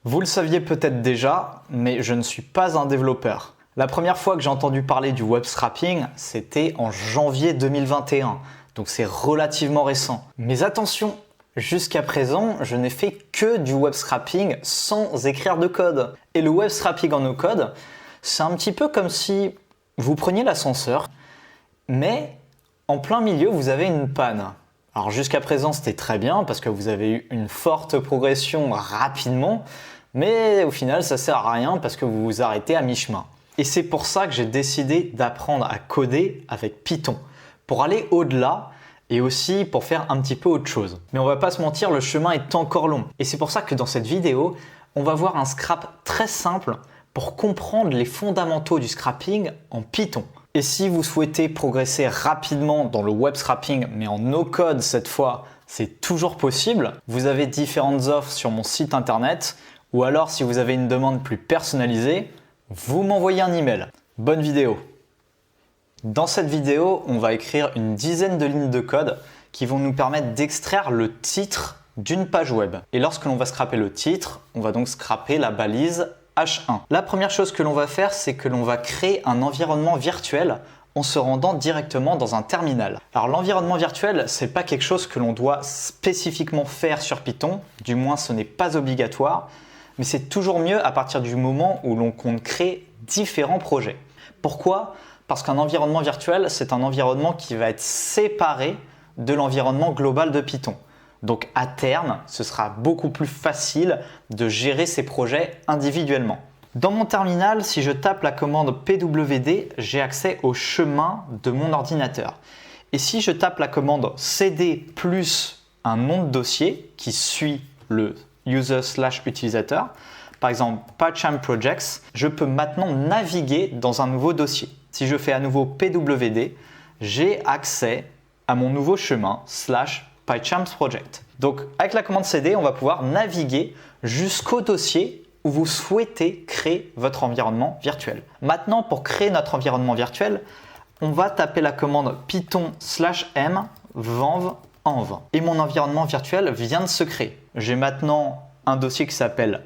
Vous le saviez peut-être déjà, mais je ne suis pas un développeur. La première fois que j'ai entendu parler du web scrapping, c'était en janvier 2021, donc c'est relativement récent. Mais attention, jusqu'à présent, je n'ai fait que du web scrapping sans écrire de code. Et le web scrapping en no-code, c'est un petit peu comme si vous preniez l'ascenseur, mais en plein milieu, vous avez une panne. Alors jusqu'à présent, c'était très bien parce que vous avez eu une forte progression rapidement, mais au final, ça sert à rien parce que vous vous arrêtez à mi-chemin. Et c'est pour ça que j'ai décidé d'apprendre à coder avec Python, pour aller au-delà et aussi pour faire un petit peu autre chose. Mais on va pas se mentir, le chemin est encore long. Et c'est pour ça que dans cette vidéo, on va voir un scrap très simple pour comprendre les fondamentaux du scrapping en Python. Et si vous souhaitez progresser rapidement dans le web scrapping, mais en no-code cette fois, c'est toujours possible. Vous avez différentes offres sur mon site internet, ou alors si vous avez une demande plus personnalisée, vous m'envoyez un email. Bonne vidéo! Dans cette vidéo, on va écrire une dizaine de lignes de code qui vont nous permettre d'extraire le titre d'une page web. Et lorsque l'on va scraper le titre, on va donc scraper la balise H1. La première chose que l'on va faire, c'est que l'on va créer un environnement virtuel en se rendant directement dans un terminal. Alors l'environnement virtuel, c'est pas quelque chose que l'on doit spécifiquement faire sur Python, du moins ce n'est pas obligatoire, mais c'est toujours mieux à partir du moment où l'on compte créer différents projets. Pourquoi ? Parce qu'un environnement virtuel, c'est un environnement qui va être séparé de l'environnement global de Python. Donc à terme, ce sera beaucoup plus facile de gérer ces projets individuellement. Dans mon terminal, si je tape la commande pwd, j'ai accès au chemin de mon ordinateur. Et si je tape la commande cd plus un nom de dossier qui suit le user/utilisateur, par exemple PyCharm Projects, je peux maintenant naviguer dans un nouveau dossier. Si je fais à nouveau pwd, j'ai accès à mon nouveau chemin /PyCharm Project. Donc avec la commande cd, on va pouvoir naviguer jusqu'au dossier où vous souhaitez créer votre environnement virtuel. Maintenant, pour créer notre environnement virtuel, on va taper la commande python/m venv env. Et mon environnement virtuel vient de se créer. J'ai maintenant un dossier qui s'appelle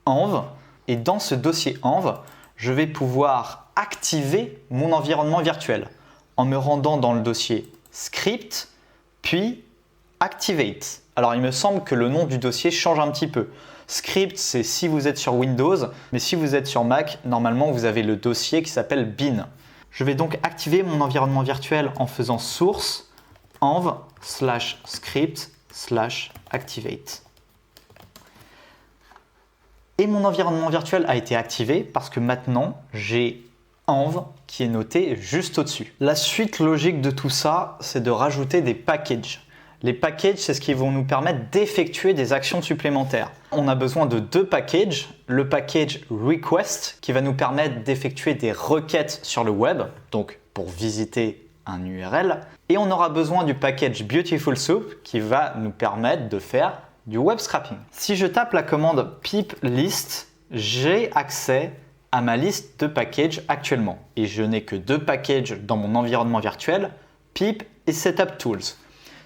env. Et dans ce dossier env, je vais pouvoir activer mon environnement virtuel en me rendant dans le dossier script, puis activate. Alors il me semble que le nom du dossier change un petit peu. Script, c'est si vous êtes sur Windows, mais si vous êtes sur Mac, normalement vous avez le dossier qui s'appelle bin. Je vais donc activer mon environnement virtuel en faisant source env/script/activate. Et mon environnement virtuel a été activé parce que maintenant j'ai env qui est noté juste au-dessus. La suite logique de tout ça, c'est de rajouter des packages. Les packages, c'est ce qui vont nous permettre d'effectuer des actions supplémentaires. On a besoin de deux packages. Le package request qui va nous permettre d'effectuer des requêtes sur le web, donc pour visiter un URL. Et on aura besoin du package beautiful soup qui va nous permettre de faire du web scrapping. Si je tape la commande pip list, j'ai accès à ma liste de packages actuellement. Et je n'ai que deux packages dans mon environnement virtuel, pip et setup tools.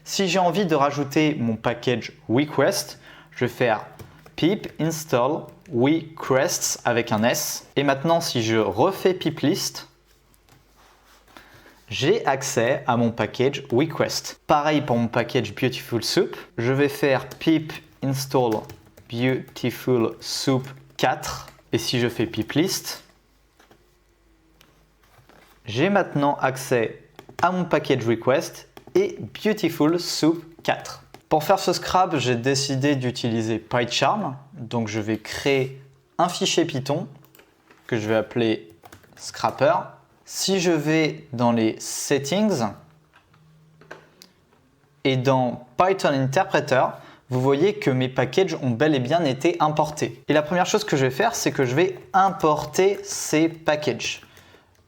Si j'ai envie de rajouter mon package request, je vais faire pip install requests avec un S. Et maintenant, si je refais pip list, j'ai accès à mon package request. Pareil pour mon package beautiful soup, je vais faire pip install beautiful soup 4. Et si je fais pip list, j'ai maintenant accès à mon package request et beautiful soup 4. Pour faire ce scrap, j'ai décidé d'utiliser PyCharm. Donc je vais créer un fichier Python que je vais appeler scrapper. Si je vais dans les settings et dans Python Interpreter, vous voyez que mes packages ont bel et bien été importés. Et la première chose que je vais faire, c'est que je vais importer ces packages.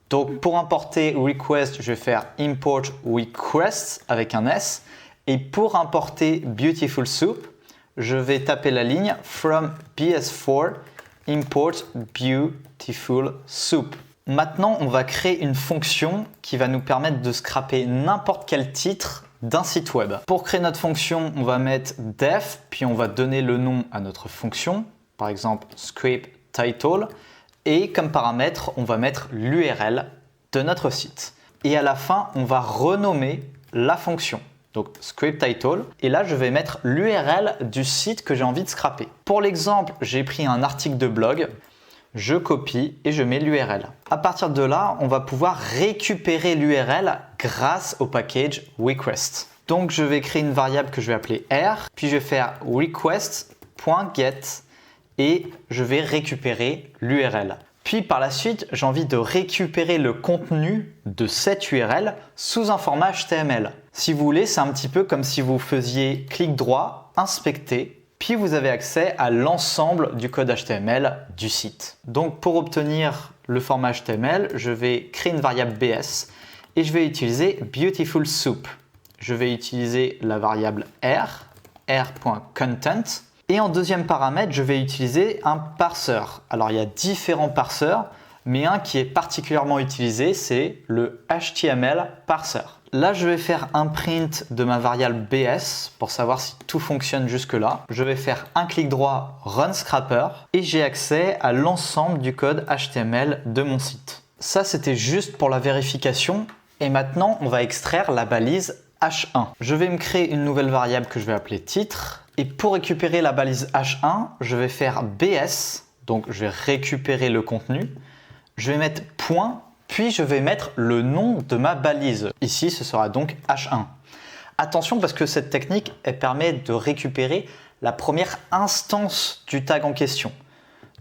Donc pour importer request, je vais faire import requests avec un S. Et pour importer beautiful soup, je vais taper la ligne from bs4 import beautiful soup. Maintenant, on va créer une fonction qui va nous permettre de scraper n'importe quel titre d'un site web. Pour créer notre fonction, on va mettre def, puis on va donner le nom à notre fonction. par exemple script title, et comme paramètre, on va mettre l'URL de notre site. Et à la fin, on va renommer la fonction. Donc script title, et là je vais mettre l'URL du site que j'ai envie de scraper. Pour l'exemple, j'ai pris un article de blog, je copie et je mets l'URL. À partir de là, on va pouvoir récupérer l'URL grâce au package request. Donc je vais créer une variable que je vais appeler R, puis je vais faire request.get et je vais récupérer l'URL. Puis par la suite, j'ai envie de récupérer le contenu de cette URL sous un format HTML. Si vous voulez, c'est un petit peu comme si vous faisiez clic droit, inspecter, puis vous avez accès à l'ensemble du code HTML du site. Donc pour obtenir le format HTML, je vais créer une variable BS et je vais utiliser Beautiful Soup. Je vais utiliser la variable R, r.content. Et en deuxième paramètre, je vais utiliser un parseur. Alors il y a différents parseurs, mais un qui est particulièrement utilisé, c'est le HTML parseur. Là, je vais faire un print de ma variable BS pour savoir si tout fonctionne jusque-là. Je vais faire un clic droit Run Scrapper et j'ai accès à l'ensemble du code HTML de mon site. Ça, c'était juste pour la vérification. Et maintenant, on va extraire la balise H1. Je vais me créer une nouvelle variable que je vais appeler titre. Et pour récupérer la balise H1, je vais faire BS, donc je vais récupérer le contenu. Je vais mettre point, puis je vais mettre le nom de ma balise. Ici, ce sera donc H1. Attention parce que cette technique, elle permet de récupérer la première instance du tag en question.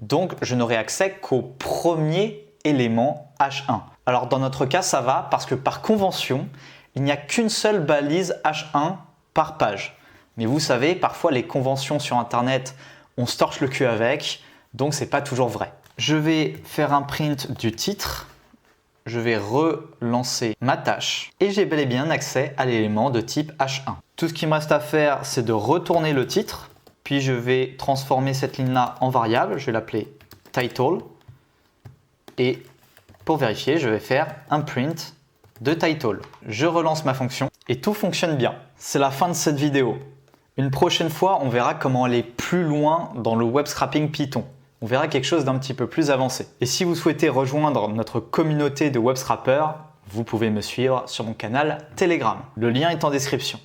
Donc, je n'aurai accès qu'au premier élément H1. Alors, dans notre cas, ça va parce que par convention, il n'y a qu'une seule balise H1 par page. Mais vous savez, parfois les conventions sur Internet, on se torche le cul avec, donc c'est pas toujours vrai. Je vais faire un print du titre, je vais relancer ma tâche et j'ai bel et bien accès à l'élément de type H1. Tout ce qui me reste à faire, c'est de retourner le titre, puis je vais transformer cette ligne-là en variable, je vais l'appeler title et pour vérifier, je vais faire un print de title. Je relance ma fonction et tout fonctionne bien. C'est la fin de cette vidéo. Une prochaine fois, on verra comment aller plus loin dans le web scrapping Python. On verra quelque chose d'un petit peu plus avancé. Et si vous souhaitez rejoindre notre communauté de web scrappers, vous pouvez me suivre sur mon canal Telegram. Le lien est en description.